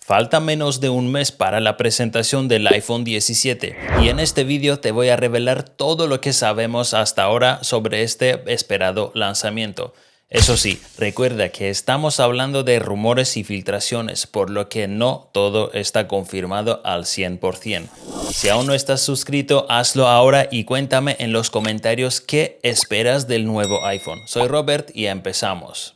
Falta menos de un mes para la presentación del iPhone 17 y en este vídeo te voy a revelar todo lo que sabemos hasta ahora sobre este esperado lanzamiento. Eso sí, recuerda que estamos hablando de rumores y filtraciones, por lo que no todo está confirmado al 100%. Si aún no estás suscrito, hazlo ahora y cuéntame en los comentarios qué esperas del nuevo iPhone. Soy Robert y empezamos.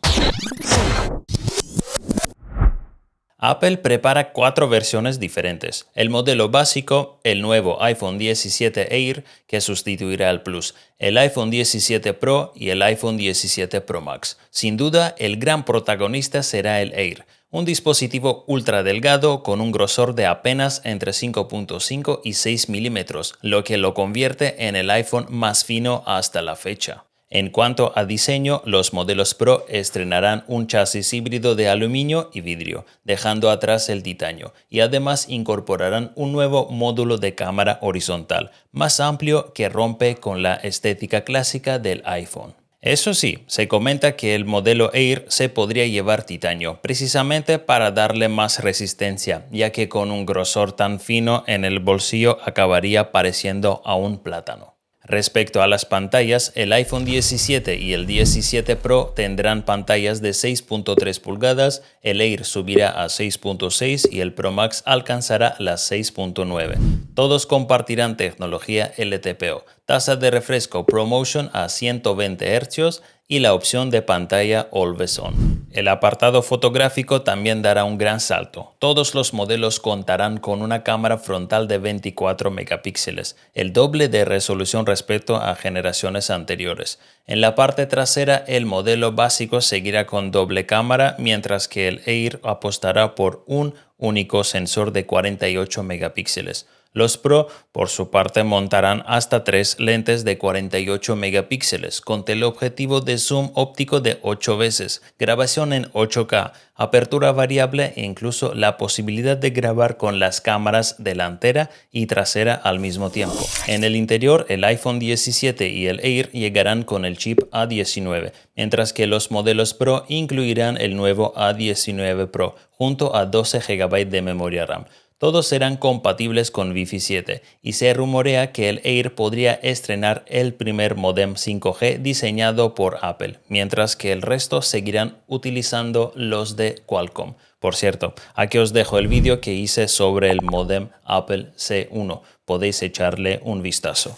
Apple prepara 4 versiones diferentes. El modelo básico, el nuevo iPhone 17 Air, que sustituirá al Plus, el iPhone 17 Pro y el iPhone 17 Pro Max. Sin duda, el gran protagonista será el Air, un dispositivo ultra delgado con un grosor de apenas entre 5.5 y 6 milímetros, lo que lo convierte en el iPhone más fino hasta la fecha. En cuanto a diseño, los modelos Pro estrenarán un chasis híbrido de aluminio y vidrio, dejando atrás el titanio, y además incorporarán un nuevo módulo de cámara horizontal, más amplio que rompe con la estética clásica del iPhone. Eso sí, se comenta que el modelo Air se podría llevar titanio, precisamente para darle más resistencia, ya que con un grosor tan fino en el bolsillo acabaría pareciendo a un plátano. Respecto a las pantallas, el iPhone 17 y el 17 Pro tendrán pantallas de 6.3 pulgadas, el Air subirá a 6.6 y el Pro Max alcanzará las 6.9. Todos compartirán tecnología LTPO, tasa de refresco ProMotion a 120 Hz y la opción de pantalla Always On. El apartado fotográfico también dará un gran salto. Todos los modelos contarán con una cámara frontal de 24 megapíxeles, el doble de resolución respecto a generaciones anteriores. En la parte trasera, el modelo básico seguirá con doble cámara, mientras que el Air apostará por un único sensor de 48 megapíxeles. Los Pro, por su parte, montarán hasta 3 lentes de 48 megapíxeles, con teleobjetivo de zoom óptico de 8 veces, grabación en 8K, apertura variable e incluso la posibilidad de grabar con las cámaras delantera y trasera al mismo tiempo. En el interior, el iPhone 17 y el Air llegarán con el chip A19, mientras que los modelos Pro incluirán el nuevo A19 Pro, junto a 12 GB de memoria RAM. Todos serán compatibles con Wi-Fi 7 y se rumorea que el Air podría estrenar el primer módem 5G diseñado por Apple, mientras que el resto seguirán utilizando los de Qualcomm. Por cierto, aquí os dejo el vídeo que hice sobre el módem Apple C1, podéis echarle un vistazo.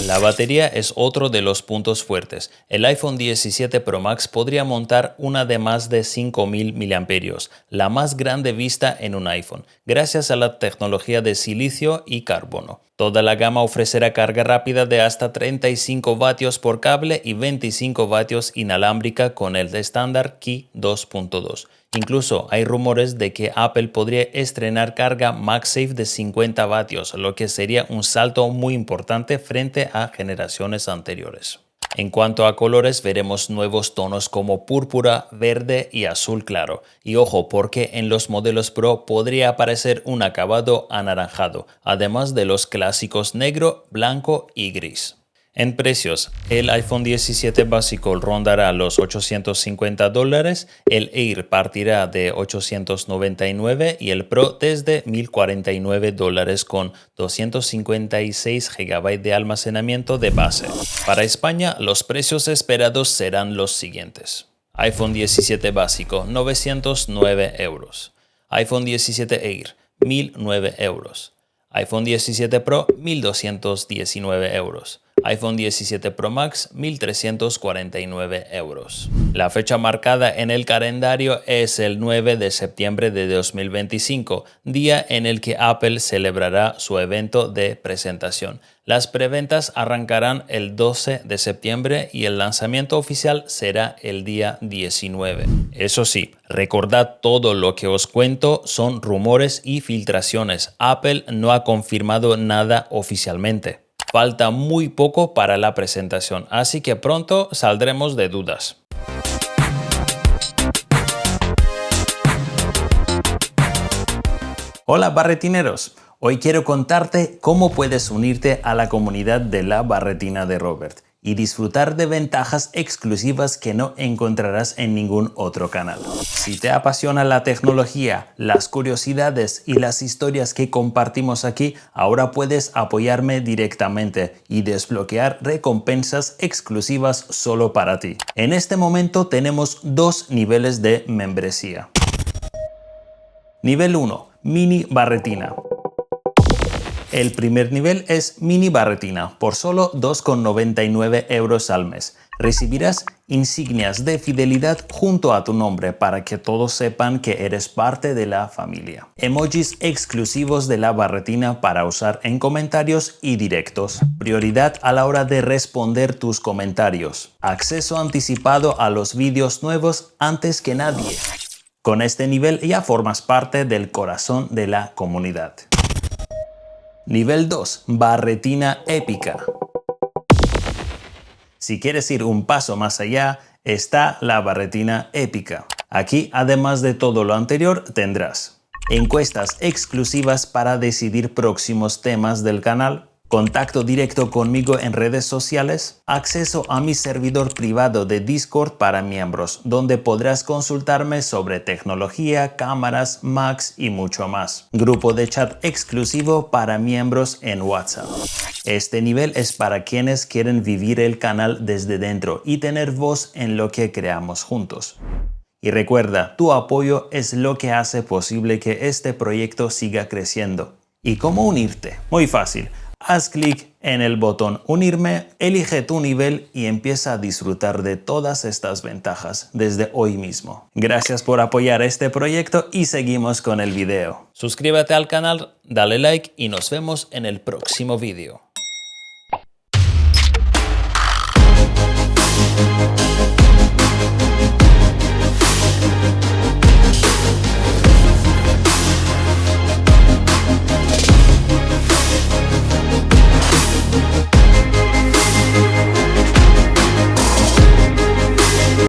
La batería es otro de los puntos fuertes. El iPhone 17 Pro Max podría montar una de más de 5000 mAh, la más grande vista en un iPhone, gracias a la tecnología de silicio y carbono. Toda la gama ofrecerá carga rápida de hasta 35 vatios por cable y 25 vatios inalámbrica con el de estándar Qi 2.2. Incluso hay rumores de que Apple podría estrenar carga MagSafe de 50 vatios, lo que sería un salto muy importante frente a generaciones anteriores. En cuanto a colores, veremos nuevos tonos como púrpura, verde y azul claro. Y ojo, porque en los modelos Pro podría aparecer un acabado anaranjado, además de los clásicos negro, blanco y gris. En precios, el iPhone 17 básico rondará los $850, el Air partirá de $899 y el Pro desde $1049 con 256 GB de almacenamiento de base. Para España, los precios esperados serán los siguientes. iPhone 17 básico, 909 euros. iPhone 17 Air, 1009 euros. iPhone 17 Pro, 1219 euros. iPhone 17 Pro Max, 1.349 euros. La fecha marcada en el calendario es el 9 de septiembre de 2025, día en el que Apple celebrará su evento de presentación. Las preventas arrancarán el 12 de septiembre y el lanzamiento oficial será el día 19. Eso sí, recordad, todo lo que os cuento son rumores y filtraciones. Apple no ha confirmado nada oficialmente. Falta muy poco para la presentación, así que pronto saldremos de dudas. Hola barretineros, hoy quiero contarte cómo puedes unirte a la comunidad de la barretina de Robert. y disfrutar de ventajas exclusivas que no encontrarás en ningún otro canal. Si te apasiona la tecnología, las curiosidades y las historias que compartimos aquí, ahora puedes apoyarme directamente y desbloquear recompensas exclusivas solo para ti. En este momento tenemos dos niveles de membresía. Nivel 1. Mini barretina. El primer nivel es Mini Barretina por solo 2,99 € al mes. Recibirás insignias de fidelidad junto a tu nombre para que todos sepan que eres parte de la familia. Emojis exclusivos de la barretina para usar en comentarios y directos. Prioridad a la hora de responder tus comentarios. Acceso anticipado a los vídeos nuevos antes que nadie. Con este nivel ya formas parte del corazón de la comunidad. Nivel 2. Barretina épica. Si quieres ir un paso más allá, está la barretina épica. Aquí, además de todo lo anterior, tendrás encuestas exclusivas para decidir próximos temas del canal, contacto directo conmigo en redes sociales, acceso a mi servidor privado de Discord para miembros, donde podrás consultarme sobre tecnología, cámaras, Macs y mucho más. Grupo de chat exclusivo para miembros en WhatsApp. Este nivel es para quienes quieren vivir el canal desde dentro y tener voz en lo que creamos juntos. Y recuerda, tu apoyo es lo que hace posible que este proyecto siga creciendo. ¿Y cómo unirte? Muy fácil. Haz clic en el botón Unirme, elige tu nivel y empieza a disfrutar de todas estas ventajas desde hoy mismo. Gracias por apoyar este proyecto y seguimos con el video. Suscríbete al canal, dale like y nos vemos en el próximo video.